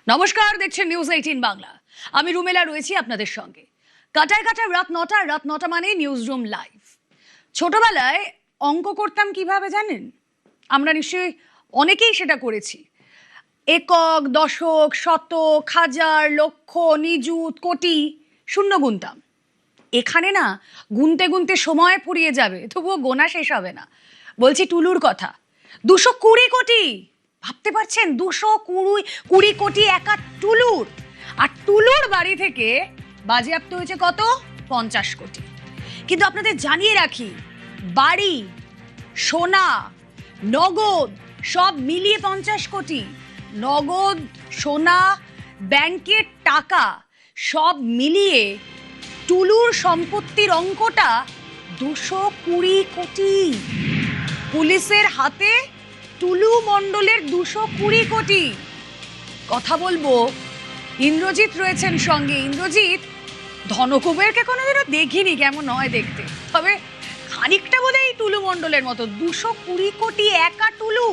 নমস্কার, দেখছেন নিউজ 18 বাংলা। আমি রুমেলা রয়েছি আপনাদের সঙ্গে। কাটায় কাটায় রাত 9টা মানে নিউজ রুম লাইভ। ছোটবেলায় অঙ্ক করতাম কিভাবে জানেন? আমরা নিশ্চয়ই অনেকেই সেটা করেছি। একক, দশক, শতক, হাজার, লক্ষ, নিযুত, কোটি শূন্য গুনতাম। এখানে না গুনতে গুনতে সময় ফুরিয়ে যাবে, তবুও গোনা শেষ হবে না। বলছি টুলুর কথা। 220 কোটি, ভাবতে পারছেন? 220 কোটি একা টুলুর। আর টুলুর বাড়ি থেকে বাজেয়াপ্ত হয়েছে কত? 50 কোটি। কিন্তু আপনাদের জানিয়ে রাখি, বাড়ি, সোনা, নগদ সব মিলিয়ে 50 কোটি। নগদ, সোনা, ব্যাংকের টাকা সব মিলিয়ে টুলুর সম্পত্তির অঙ্কটা 220 কোটি। পুলিশের হাতে টুলু মণ্ডলের 220 কোটি। কথা বলবো, ইন্দ্রজিৎ রয়েছেন সঙ্গে। ইন্দ্রজিৎ, ধনকুবেরকে কোনোদিনও দেখিনি কেমন হয় দেখতে, তবে খানিকটা বোধহয় টুলু মণ্ডলের মতো। 220 কোটি একা টুলু।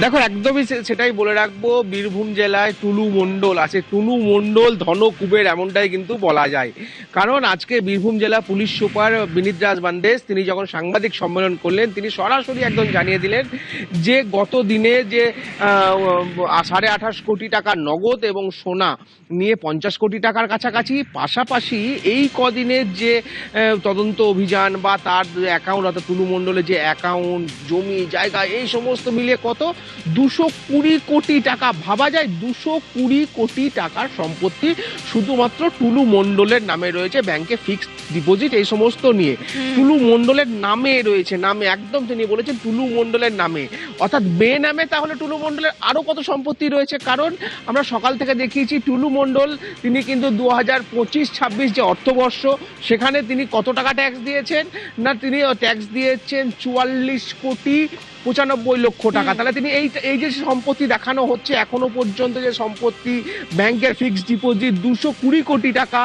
দেখো, একদমই সেটাই বলে রাখবো। বীরভূম জেলায় টুলু মণ্ডল আছে। টুলু মণ্ডল ধনকুবের এমনটাই কিন্তু বলা যায়। কারণ আজকে বীরভূম জেলা পুলিশ সুপার বিনীত রাজ বান্দেজ তিনি যখন সাংবাদিক সম্মেলন করলেন, তিনি সরাসরি একদম জানিয়ে দিলেন যে গত দিনে যে 28.5 কোটি টাকা নগদ এবং সোনা নিয়ে 50 কোটি টাকার কাছাকাছি, পাশাপাশি এই কদিনের যে তদন্ত অভিযান বা তার অ্যাকাউন্ট, অর্থাৎ টুলু মণ্ডলের যে অ্যাকাউন্ট, জমি জায়গা, এই সমস্ত মিলিয়ে কত 220 কোটি টাকা। ভাবা যায় 220 কোটি টাকার সম্পত্তি শুধুমাত্র টুলু মণ্ডলের নামে রয়েছে। ব্যাংকে ফিক্সড ডিপোজিট এই সমস্ত নিয়ে টুলু মণ্ডলের নামে রয়েছে। নামে একদম তিনি বলেছেন টুলু মণ্ডলের নামে, অর্থাৎ বেনামে। তাহলে টুলু মণ্ডলের আরো কত সম্পত্তি রয়েছে? কারণ আমরা সকাল থেকে দেখিয়েছি টুলু মণ্ডল তিনি কিন্তু 2025-26 যে অর্থবর্ষ, সেখানে তিনি কত টাকা ট্যাক্স দিয়েছেন না, তিনি ট্যাক্স দিয়েছেন 44 কোটি 95 লক্ষ টাকা। তাহলে তিনি এই যে সম্পত্তি দেখানো হচ্ছে এখনো পর্যন্ত, যে সম্পত্তি, ব্যাংকের ফিক্সড ডিপোজিট 220 কোটি টাকা,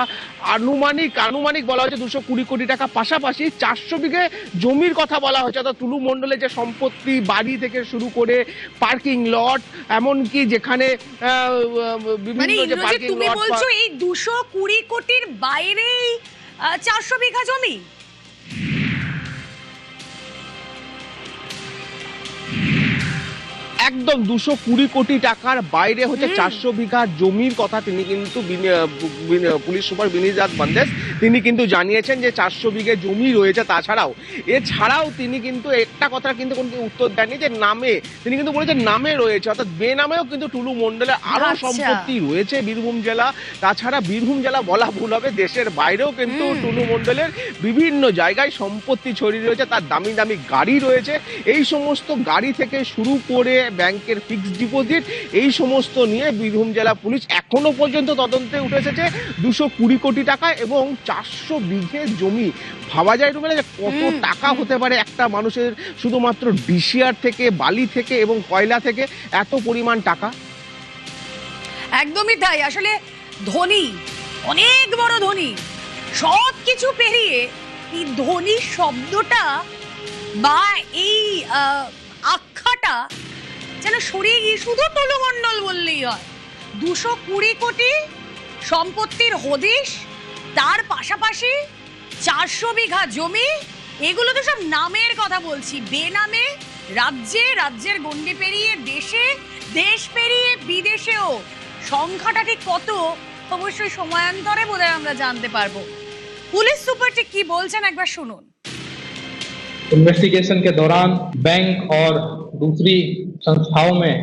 আনুমানিক বলা হচ্ছে 220 কোটি টাকা। পাশাপাশি 400 বিঘে জমির কথা বলা হচ্ছে। অর্থাৎ টুলু মণ্ডলের যে সম্পত্তি, বাড়ি থেকে শুরু করে পার্কিং লট, এমনকি যেখানে বিভিন্ন যে পার্কিং লট। তুমি বলছো এই 220 কোটির বাইরেই 400 বিঘা জমি? একদম 220 কোটি টাকার বাইরে হচ্ছে 400 বিঘা জমির কথা তিনি কিন্তু পুলিশ সুপার বিনীত রাজ বান্দেজ তিনি কিন্তু জানিয়েছেন যে 400 বিঘে জমি রয়েছে। এছাড়াও তিনি কিন্তু একটা কথা কিন্তু কোনো উত্তর দেননি যে নামে, তিনি কিন্তু বলেছেন নামে রয়েছে, অর্থাৎ বেনামেও কিন্তু টুলু মণ্ডলের আরো সম্পত্তি রয়েছে বীরভূম জেলা। তাছাড়া বীরভূম জেলা বলা ভুল হবে, দেশের বাইরেও কিন্তু টুলু মণ্ডলের বিভিন্ন জায়গায় সম্পত্তি ছড়িয়ে রয়েছে। তার দামি দামি গাড়ি রয়েছে। এই সমস্ত গাড়ি থেকে শুরু করে ব্যাংকের ফিক্সড ডিপোজিট, এই সমস্ত নিয়ে বীরভূম জেলা পুলিশ এখনো পর্যন্ত তদন্তে উঠে এসেছে 220 কোটি টাকা এবং 400 বিঘে জমি। ভাবা যায় রুমেলা যে কত টাকা হতে পারে একটা মানুষের, শুধুমাত্র ডিসিআর থেকে, বালি থেকে এবং কয়লা থেকে এত পরিমাণ টাকা। একদমই তাই। আসলে ধনী, অনেক বড় ধনী, সব কিছু পেরিয়ে এই ধনী শব্দটা বা এই আখ্যাটা যেন সরিয়ে গিয়ে শুধু টুলু মণ্ডল বললেই হয়। 220 কোটি সম্পত্তির হদিশ, তার পাশাপাশি 400 বিঘা জমি, এগুলো তো সব নামের কথা বলছি। বেনামে রাজ্যের গণ্ডি পেরিয়ে দেশ পেরিয়ে বিদেশেও সংখ্যাটা ঠিক কত অবশ্যই সময়ান্তরে বোধহয় আমরা জানতে পারবো। পুলিশ সুপার ঠিক কি বলছেন একবার শুনুন। इन्वेस्टिगेशन के दौरान बैंक और दूसरी संस्थाओं में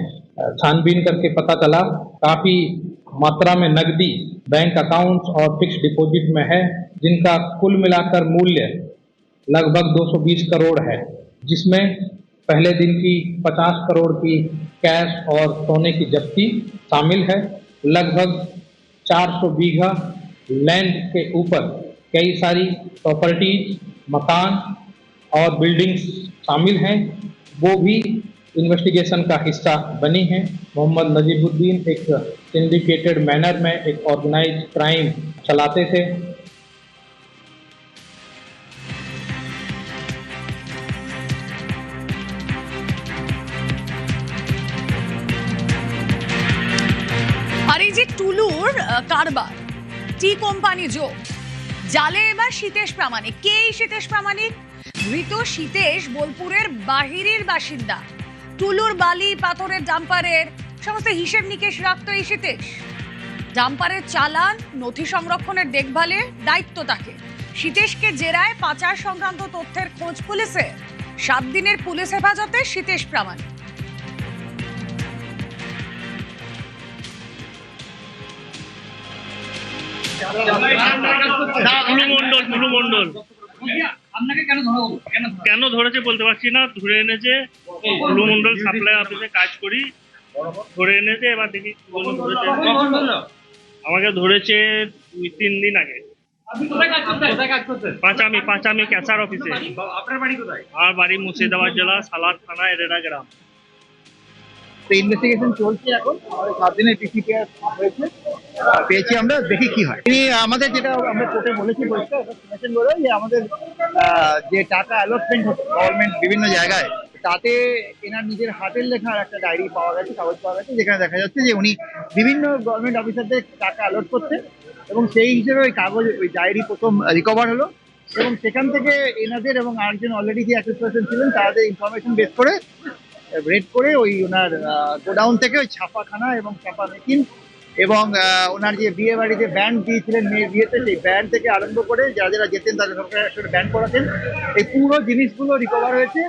छानबीन करके पता चला काफी मात्रा में नकदी बैंक अकाउंट और फिक्स डिपॉजिट में है, जिनका कुल मिलाकर मूल्य लगभग 220 करोड़ है, जिसमें पहले दिन की 50 करोड़ की कैश और सोने की जब्ती शामिल है। लगभग 400 बीघा लैंड के ऊपर कई सारी प्रॉपर्टीज, मकान और बिल्डिंग्स शामिल हैं, वो भी इन्वेस्टिगेशन का हिस्सा बनी हैं। मोहम्मद नजीबुद्दीन एक सिंडिकेटेड मैनर में एक ऑर्गेनाइज्ड क्राइम चलाते थे। আর এই যে টুলুর কারবার, টি কোম্পানি যোগ, জালে এবার সীতেশ প্রামাণিক। কে এই সীতেশ প্রামাণিক? ধৃত সীতেশ বোলপুরের বাহিরের বাসিন্দা। টুলুর বালি পাথরের ডাম্পারের সমস্ত হিসেব নিকেশ রাখতো এই সীতেশ। ডাম্পারের চালান নথি সংরক্ষণের দেখভালের দায়িত্ব তাকে। সীতেশকে জেরায় পাচার সংক্রান্ত তথ্যের খোঁজ পুলিশে। 7 দিনের পুলিশ হেফাজতে সীতেশ প্রামাণিক। টুলু মন্ডল কেন ধরেছে বলতে পারছি না, ধরে এনেছে। টুলু মন্ডল সাপ্লাই অফিসে কাজ করি, ধরে এনেছে। এবার দেখি কি বললো ধরেছে। আমাকে ধরেছে 2-3 দিন আগে। পাঁচামি ক্যাসার অফিসে। আপনার বাড়ি কোথায়? আর বাড়ি মুর্শিদাবাদ জেলা সালার থানা এরেরা গ্রাম। তো ইনভেস্টিগেশন চলছে এখন, আমাদের 7 দিনের পিসিপি হয়েছে, পেয়েছি আমরা, দেখি কি হয়। তিনি আমাদের যেটা আমরা কোর্টে বলেছি পরিষ্কার শুনেছেন বলে যে আমাদের যে টাকা অ্যালটমেন্ট হচ্ছে গভর্নমেন্ট বিভিন্ন জায়গায়, তাতে এনার নিজের হাতের লেখার একটা ডায়েরি পাওয়া গেছে, কাগজ পাওয়া গেছে, যেখানে দেখা যাচ্ছে যে উনি বিভিন্ন গভর্নমেন্ট অফিসারদের টাকা অ্যালট করতেন এবং সেই হিসেবে ওই কাগজ ওই ডায়েরি প্রথম রিকভার হলো এবং সেখান থেকে এনাদের এবং আরেকজন অলরেডি যে অ্যাকিউজ পারসন ছিলেন তাদের ইনফরমেশন বেস করে রেড করে ওই ওনার গোডাউন থেকে ওই ছাপাখানা এবং ছাপা মেশিন এবং ওনার যে বিয়ে বাড়িতে ব্যান্ড দিয়েছিলেন মেয়ের বিয়েতে, সেই ব্যান্ড থেকে আরম্ভ করে যারা যারা যেতেন তাদের সরকার ব্যান্ড করাতেন, এই পুরো জিনিসগুলো রিকভার হয়েছে।